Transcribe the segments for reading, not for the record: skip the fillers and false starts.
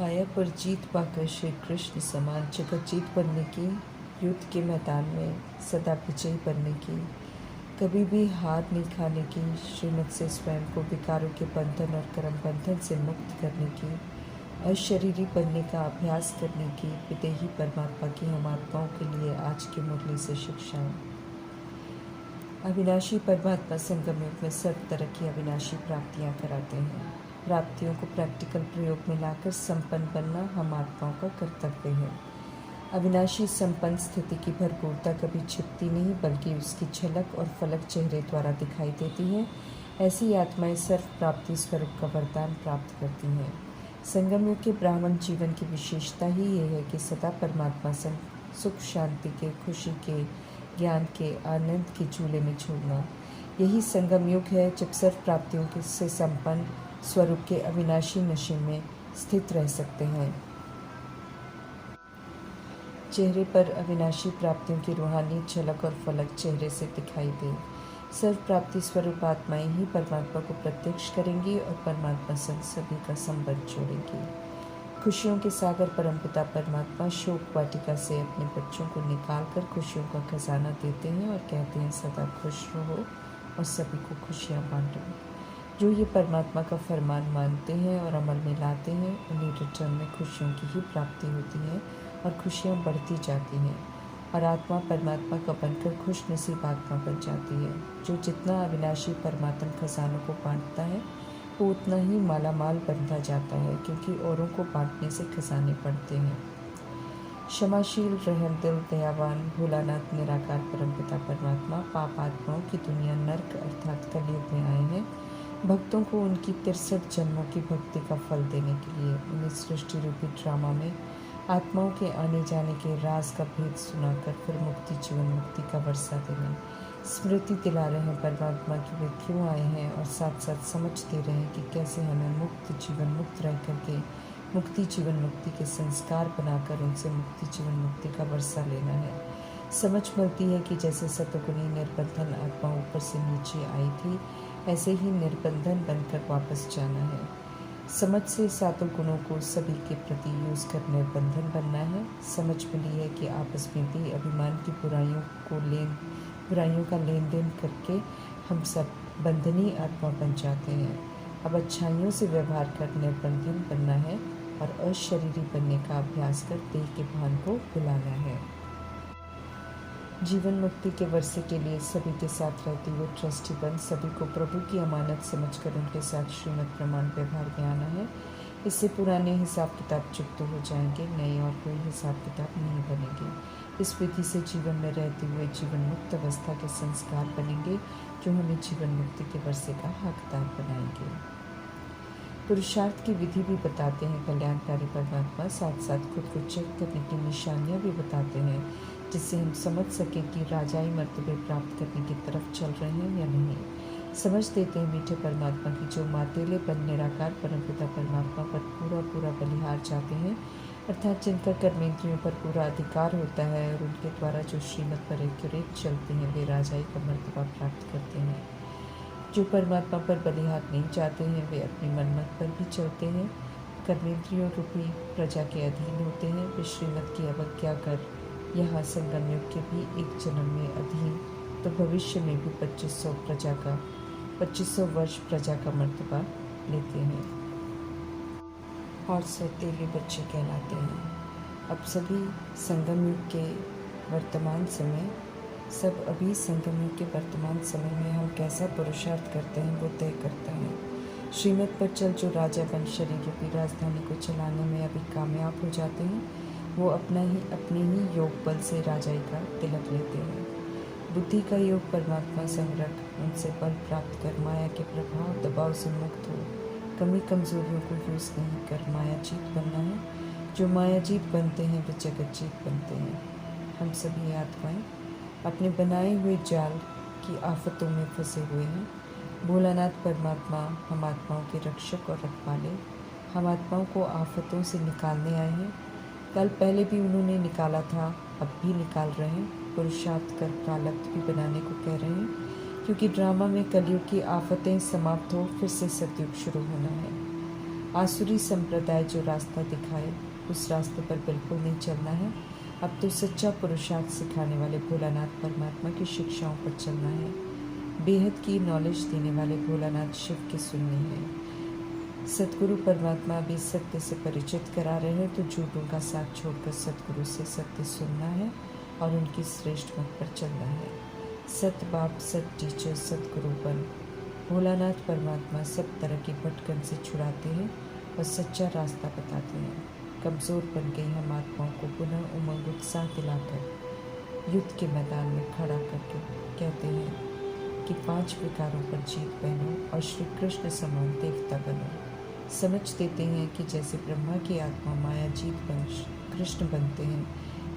छाया पर जीत पाकर श्री कृष्ण समान जगत जीत बनने की, युद्ध के मैदान में सदा विजयी बनने की, कभी भी हार नहीं खाने की, श्रीमत से स्वयं को विकारों के बंधन और कर्म बंधन से मुक्त करने की, अशरीरी बनने का अभ्यास करने की, विदेही परमात्मा की हम आत्माओं के लिए आज की मुरली से शिक्षाएं। अविनाशी परमात्मा संगम युग में सर्व तरह की अविनाशी प्राप्तियां कराते हैं। प्राप्तियों को प्रैक्टिकल प्रयोग में लाकर संपन्न बनना हम आत्माओं का कर्तव्य है। अविनाशी संपन्न स्थिति की भरपूरता कभी छिपती नहीं, बल्कि उसकी झलक और फलक चेहरे द्वारा दिखाई देती है। ऐसी आत्माएं सर्व प्राप्ति स्वरूप का वरदान प्राप्त करती हैं। संगम युग के ब्राह्मण जीवन की विशेषता ही ये है कि सदा परमात्मा संग सुख शांति के, खुशी के, ज्ञान के, आनंद के झूले में झूलना। यही संगम युग है जब सर्व प्राप्तियों से संपन्न स्वरूप के अविनाशी नशे में स्थित रह सकते हैं। चेहरे पर अविनाशी प्राप्तियों की रूहानी झलक और फलक चेहरे से दिखाई दे। सर्व प्राप्ति स्वरूप आत्माएं ही परमात्मा को प्रत्यक्ष करेंगी और परमात्मा संग सभी का संबंध जोड़ेंगी। खुशियों के सागर परमपिता परमात्मा शोक वाटिका से अपने बच्चों को निकालकर खुशियों का खजाना देते हैं और कहते हैं सदा खुश रहो और सभी को खुशियाँ बांटो। जो ये परमात्मा का फरमान मानते हैं और अमल में लाते हैं, उन्हें रिटर्न में खुशियों की ही प्राप्ति होती है और खुशियाँ बढ़ती जाती हैं और आत्मा परमात्मा का बनकर खुश नसीब आत्मा बन जाती है। जो जितना अविनाशी परमात्म खजानों को बांटता है, वो उतना ही मालामाल बनता जाता है, क्योंकि औरों को बांटने से खजाने बढ़ते हैं। क्षमाशील, रहम दिल, दयावान, भोलानाथ निराकार परमपिता परमात्मा पाप आत्माओं की दुनिया नर्क अर्थात कलयुग में आए हैं। भक्तों को उनकी 63 जन्मों की भक्ति का फल देने के लिए उन्हें सृष्टि रूपी ड्रामा में आत्माओं के आने जाने के राज का भेद सुनाकर फिर मुक्ति जीवन मुक्ति का वर्षा देने, स्मृति दिला रहे हैं परमात्मा की वे क्यों आए हैं और साथ साथ समझ दे रहे हैं कि कैसे हमें मुक्त जीवन मुक्त रह करके मुक्ति जीवन मुक्ति के संस्कार बनाकर उनसे मुक्ति जीवन मुक्ति का वर्षा लेना है। समझ मिलती है कि जैसे सतगुणी निर्बंधन आत्मा ऊपर से नीचे आई थी, ऐसे ही निर्बंधन बनकर वापस जाना है। समझ से सातों गुणों को सभी के प्रति यूज कर निर्बंधन बनना है। समझ मिली है कि आपस में भी अभिमान की बुराइयों का लेन देन करके हम सब बंधनी आत्मा बन जाते हैं। अब अच्छाइयों से व्यवहार कर निर्बंधन बनना है और अशरीरी बनने का अभ्यास कर देह के भान को भुलाना है। जीवन मुक्ति के वर्षे के लिए सभी के साथ रहते हुए ट्रस्टी बन सभी को प्रभु की अमानत समझकर उनके साथ श्रीमद् प्रमाण व्यवहार में आना है। इससे पुराने हिसाब किताब चुकते हो जाएंगे, नए और कोई हिसाब किताब नहीं बनेंगे। इस विधि से जीवन में रहते हुए जीवन मुक्त अवस्था के संस्कार बनेंगे, जो हमें जीवन मुक्ति के वर्षे का हकदार बनाएंगे। पुरुषार्थ की विधि भी बताते हैं कल्याणकारी परमात्मा, साथ साथ खुद को चेक करने की निशानियाँ भी बताते हैं, जिससे हम समझ सकें कि राजाई मर्तबे प्राप्त करने की तरफ चल रहे हैं या नहीं। समझ देते हैं मीठे परमात्मा की जो मातेले बन निराकार परमपिता परमात्मा पर पूरा बलिहार जाते हैं, अर्थात जिनका कर्मेंद्रियों पर पूरा अधिकार होता है और उनके द्वारा जो श्रीमत पर एक्यूरेट चलते हैं, वे राजाई का मर्तबा प्राप्त करते हैं। जो परमात्मा पर बलिहार नहीं जाते हैं, वे अपनी मनमत पर भी चलते हैं, कर्मेंद्रियों रूपी प्रजा के अधीन होते हैं। वे श्रीमत की अवज्ञा कर यहाँ संगम युग के भी एक जन्म में अधीन, तो भविष्य में भी 2500 वर्ष प्रजा का मर्तबा लेते हैं और सौतेले बच्चे कहलाते हैं। अब सभी संगम युग के वर्तमान समय अभी संगम युग के वर्तमान समय में हम कैसा पुरुषार्थ करते हैं वो तय करता है। श्रीमत पर चल जो राजा बन शरीर रूपी राजधानी को चलाने में अभी कामयाब हो जाते हैं, वो अपने ही योग बल से राजाई का तिलक लेते हैं। बुद्धि का योग परमात्मा संरख उनसे बल प्राप्त कर माया के प्रभाव दबाव से मुक्त हो, कमी कमजोरियों को यूज नहीं कर मायाजीत बनना है। जो मायाजीत बनते हैं वे जगतजीत बनते हैं। हम सभी आत्माएं अपने बनाए हुए जाल की आफतों में फंसे हुए हैं। भोलानाथ परमात्मा हम आत्माओं के रक्षक और रखवाले, हम आत्माओं को आफतों से निकालने आए हैं। कल पहले भी उन्होंने निकाला था, अब भी निकाल रहे हैं। पुरुषार्थ कर प्रालब्ध भी बनाने को कह रहे हैं, क्योंकि ड्रामा में कलयुग की आफतें समाप्त हो फिर से सतयुग शुरू होना है। आसुरी संप्रदाय जो रास्ता दिखाए उस रास्ते पर बिल्कुल नहीं चलना है। अब तो सच्चा पुरुषार्थ सिखाने वाले भोलानाथ परमात्मा की शिक्षाओं पर चलना है। बेहद की नॉलेज देने वाले भोलानाथ शिव की सुननी है। सतगुरु परमात्मा भी सत्य से परिचित करा रहे हैं, तो झूठों का साथ छोड़कर सतगुरु से सत्य सुनना है और उनकी श्रेष्ठ मत पर चलना है। सत बाप, सत टीचर, सतगुरुपन। भोलानाथ परमात्मा सब तरह की भटकन से छुड़ाते हैं और सच्चा रास्ता बताते हैं। कमज़ोर बन गई हम आत्माओं को पुनः उमंग उत्साह दिलाकर युद्ध के मैदान में खड़ा करके कहते हैं कि 5 विकारों पर जीत पहनो और श्री कृष्ण समान देवता बनो। समझ देते हैं कि जैसे ब्रह्मा की आत्मा मायाजीत बन कृष्ण बनते हैं,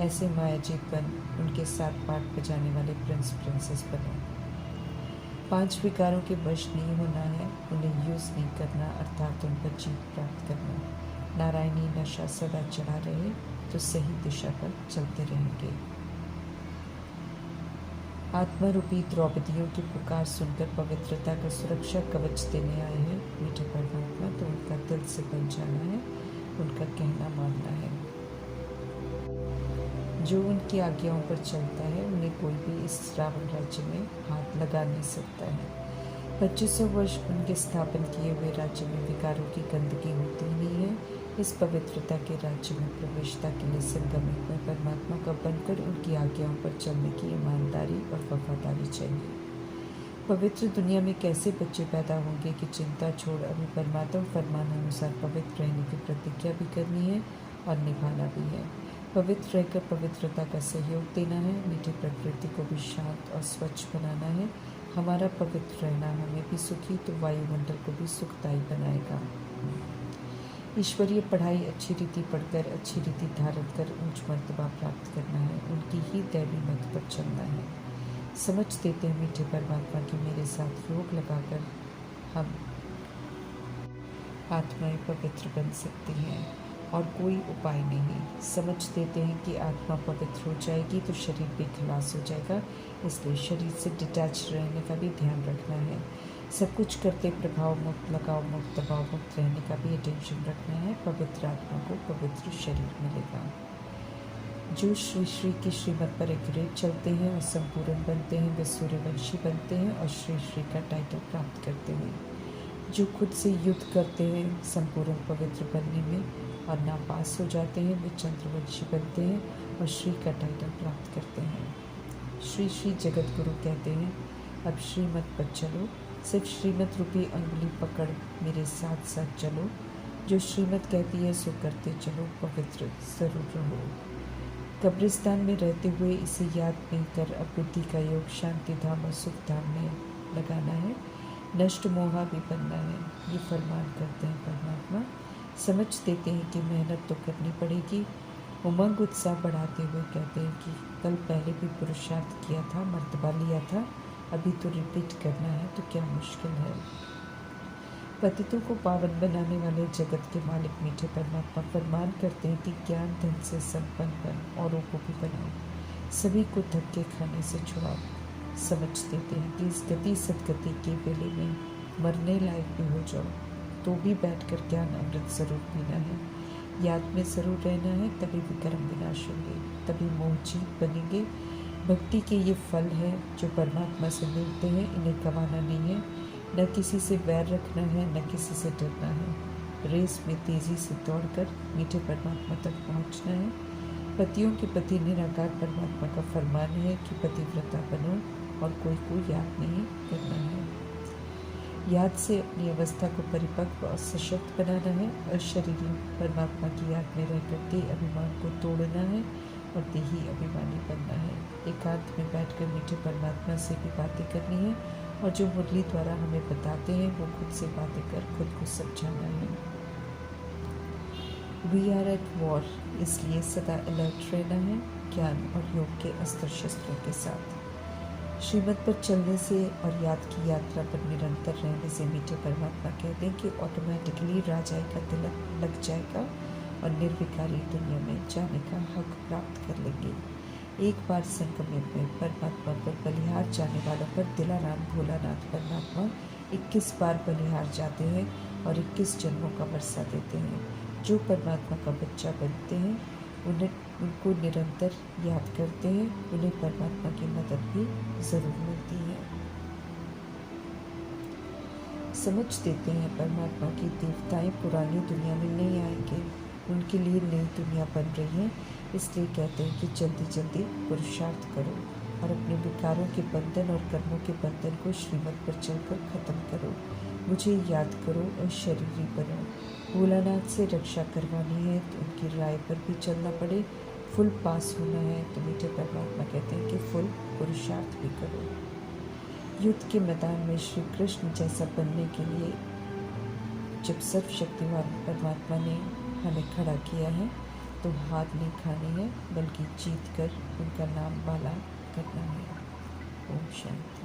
ऐसे मायाजीत बन उनके साथ पाठ बजाने वाले प्रिंस प्रिंसेस बनो। 5 विकारों के वश नहीं होना है, उन्हें यूज़ नहीं करना, अर्थात उन पर जीत प्राप्त करना। नारायणी नशा सदा चढ़ा रहे तो सही दिशा पर चलते रहेंगे। आत्मरूपी द्रौपदियों की पुकार सुनकर पवित्रता का सुरक्षा कवच देने आए हैं मीठे परमात्मा, तो उनका दिल से बन जाना है, उनका कहना मानना है। जो उनकी आज्ञाओं पर चलता है उन्हें कोई भी इस रावण राज्य में हाथ लगा नहीं सकता है। 2500 वर्ष उनके स्थापन किए हुए राज्य में विकारों की गंदगी होती नहीं है। इस पवित्रता के राज्य में प्रवेशता के लिए संगमित में परमात्मा का बनकर उनकी आज्ञाओं पर चलने की ईमानदारी और वफादारी चाहिए। पवित्र दुनिया में कैसे बच्चे पैदा होंगे कि चिंता छोड़ अभी परमात्मा फरमानानुसार पवित्र रहने की प्रतिज्ञा भी करनी है और निभाना भी है। पवित्र रहकर पवित्रता का सहयोग देना है, मीठी प्रकृति को भी शांत और स्वच्छ बनाना है। हमारा पवित्र रहना हमें भी सुखी तो वायुमंडल को भी सुखदायी बनाएगा। ईश्वरीय पढ़ाई अच्छी रीति पढ़कर अच्छी रीति धारण कर उच्च मर्तबा प्राप्त करना है, उनकी ही दैवी मत पर चलना है। समझ देते हैं मीठे परमात्मा की मेरे साथ योग लगाकर हम आत्माएं पवित्र बन सकती हैं और कोई उपाय नहीं। समझ देते हैं कि आत्मा पवित्र हो जाएगी तो शरीर भी खलास हो जाएगा, इसलिए शरीर से डिटैच रहने का भी ध्यान रखना है। सब कुछ करते प्रभाव मुक्त, लगाव मुक्त, दबाव मुक्त रहने का भी अटेंशन रखना है। पवित्र आत्मा को पवित्र शरीर मिलेगा। जो श्री श्री की श्रीमत पर एक्यूरेट चलते हैं और संपूर्ण बनते हैं, वे सूर्यवंशी बनते हैं और श्री श्री का टाइटल प्राप्त करते हैं। जो खुद से युद्ध करते हैं संपूर्ण पवित्र बनने में और नापास हो जाते हैं, वे चंद्रवंशी बनते हैं और श्री का टाइटल प्राप्त करते हैं। श्री श्री जगत गुरु कहते हैं, अब श्रीमत पर चलो, सिर्फ श्रीमत रूपी अंगुली पकड़ मेरे साथ साथ चलो। जो श्रीमत कहती है सो करते चलो, पवित्र जरूर रहो। कब्रिस्तान में रहते हुए इसे याद नहीं कर अब बुद्धि का योग शांति धाम और सुख धाम में लगाना है। नष्ट मोहा भी बनना है, ये फरमान करते हैं परमात्मा। समझ देते हैं कि मेहनत तो करनी पड़ेगी। उमंग उत्साह बढ़ाते हुए कहते हैं कि कल पहले भी पुरुषार्थ किया था, मर्तबा लिया था, अभी तो रिपीट करना है, तो क्या मुश्किल है। पतितों को पावन बनाने वाले जगत के मालिक मीठे परमात्मा फरमान करते हैं कि ज्ञान धन से संपन्न बन, औरों को भी बनाओ, सभी को धक्के खाने से छुड़ाओ। समझ देते हैं कि इस गति सदगति के बेले में मरने लायक भी हो जाओ तो भी बैठकर ज्ञान अमृत जरूर पीना है। याद में जरूर रहना है, तभी विक्रम विनाश होंगे, तभी मोह जीत बनेंगे। भक्ति के ये फल है जो परमात्मा से मिलते हैं, इन्हें गंवाना नहीं है। न किसी से वैर रखना है, न किसी से डरना है। रेस में तेजी से दौड़कर मीठे परमात्मा तक पहुंचना है। पतियों के प्रति निराकार परमात्मा का फरमान है कि पतिव्रता बनो और कोई को याद नहीं करना है। याद से अपनी अवस्था को परिपक्व और सशक्त बनाना है और शरीरी परमात्मा की याद में रहकर देह अभिमान को तोड़ना है और देही अभिमानी बनना है। एकांत में बैठकर मीठे परमात्मा से भी बातें करनी है और जो मुरली द्वारा हमें बताते हैं वो खुद से बातें कर खुद को समझाना है। वी आर एट वॉर, इसलिए सदा अलर्ट रहना है ज्ञान और योग के अस्त्र शस्त्रों के साथ। श्रीमत पर चलने से और याद की यात्रा पर निरंतर रहने से मीठे परमात्मा कहते हैं कि ऑटोमेटिकली राजाई का तिलक लग जाएगा और निर्विकारी दुनिया में जाने का हक प्राप्त कर लेंगे। एक बार संगमित में परमात्मा पर बलिहार जाने वालों पर दिलाराम भोलानाथ परमात्मा 21 बार बलिहार जाते हैं और 21 जन्मों का वर्षा देते हैं। जो परमात्मा का बच्चा बनते हैं उनको निरंतर याद करते हैं, उन्हें परमात्मा की मदद भी ज़रूर मिलती है। समझ देते हैं परमात्मा की देवताएं पुरानी दुनिया में नहीं आएंगे, उनके लिए नई दुनिया बन रही है, इसलिए कहते हैं कि जल्दी जल्दी पुरुषार्थ करो और अपने विकारों के बंधन और कर्मों के बंधन को श्रीमत पर चलकर खत्म करो। मुझे याद करो और शरीरी बनो। भोलानाथ से रक्षा करवानी है तो उनकी राय पर भी चलना पड़े, फुल पास होना है तो मीठे परमात्मा कहते हैं कि फुल पुरुषार्थ भी करो। युद्ध के मैदान में श्री कृष्ण जैसा बनने के लिए जब सर्वशक्तिमान परमात्मा ने हमें खड़ा किया है तो हार नहीं खानी है, बल्कि जीत कर उनका नाम बाला करना है। ओम शांति।